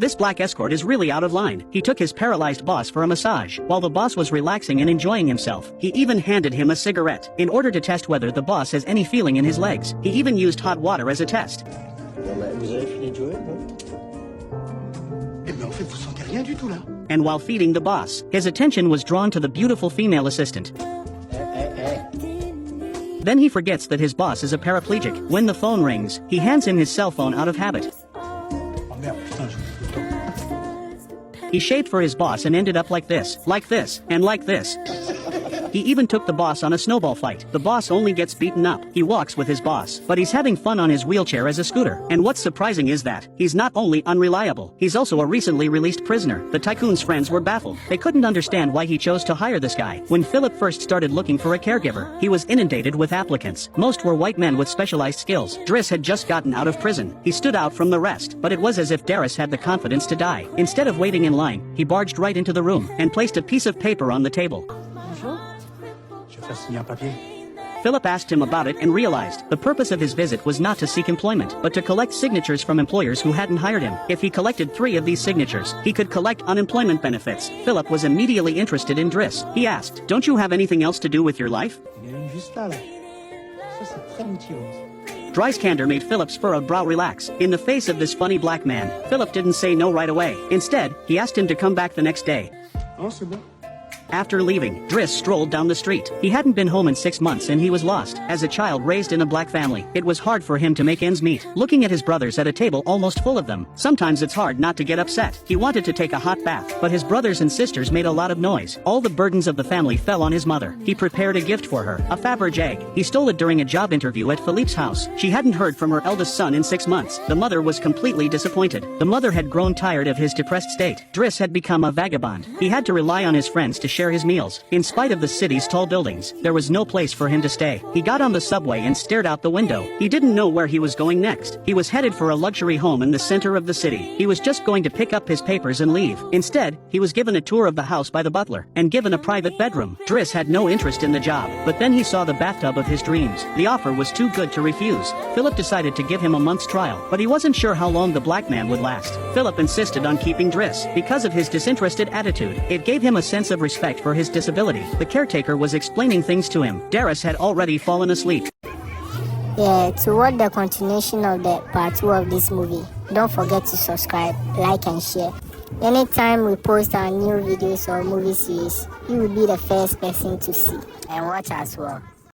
This black escort is really out of line. He took his paralyzed boss for a massage. While the boss was relaxing and enjoying himself, he even handed him a cigarette. In order to test whether the boss has any feeling in his legs, he even used hot water as a test. And while feeding the boss, his attention was drawn to the beautiful female assistant. Then he forgets that his boss is a paraplegic. When the phone rings, he hands him his cell phone out of habit. He shaved for his boss and ended up like this, and like this. He even took the boss on a snowball fight. The boss only gets beaten up. He walks with his boss, but he's having fun on his wheelchair as a scooter. And what's surprising is that he's not only unreliable, he's also a recently released prisoner. The tycoon's friends were baffled. They couldn't understand why he chose to hire this guy. When Philip first started looking for a caregiver, he was inundated with applicants. Most were white men with specialized skills. Driss had just gotten out of prison. He stood out from the rest, but it was as if Darius had the confidence to die. Instead of waiting in line, he barged right into the room and placed a piece of paper on the table. Philip asked him about it and realized the purpose of his visit was not to seek employment, but to collect signatures from employers who hadn't hired him. If he collected 3 of these signatures, he could collect unemployment benefits. Philip was immediately interested in Driss. He asked, "Don't you have anything else to do with your life?" Dry's candor made Philip's furrowed brow relax. In the face of this funny black man, Philip didn't say no right away. Instead, he asked him to come back the next day. After leaving, Driss strolled down the street. He hadn't been home in 6 months and he was lost. As a child raised in a black family, it was hard for him to make ends meet. Looking at his brothers at a table almost full of them, sometimes it's hard not to get upset. He wanted to take a hot bath, but his brothers and sisters made a lot of noise. All the burdens of the family fell on his mother. He prepared a gift for her, a Faberge egg. He stole it during a job interview at Philippe's house. She hadn't heard from her eldest son in 6 months. The mother was completely disappointed. The mother had grown tired of his depressed state. Driss had become a vagabond. He had to rely on his friends to share his meals. In spite of the city's tall buildings, there was no place for him to stay. He got on the subway and stared out the window. He didn't know where he was going next. He was headed for a luxury home in the center of the city. He was just going to pick up his papers and leave. Instead, he was given a tour of the house by the butler, and given a private bedroom. Driss had no interest in the job, but then he saw the bathtub of his dreams. The offer was too good to refuse. Philip decided to give him a month's trial, but he wasn't sure how long the black man would last. Philip insisted on keeping Driss. Because of his disinterested attitude, it gave him a sense of respect for his disability. The caretaker was explaining things to him. Darius had already fallen asleep. Yeah, to watch the continuation of the part 2 of this movie, don't forget to subscribe, like and share. Anytime we post our new videos or movie series, you will be the first person to see and watch as well.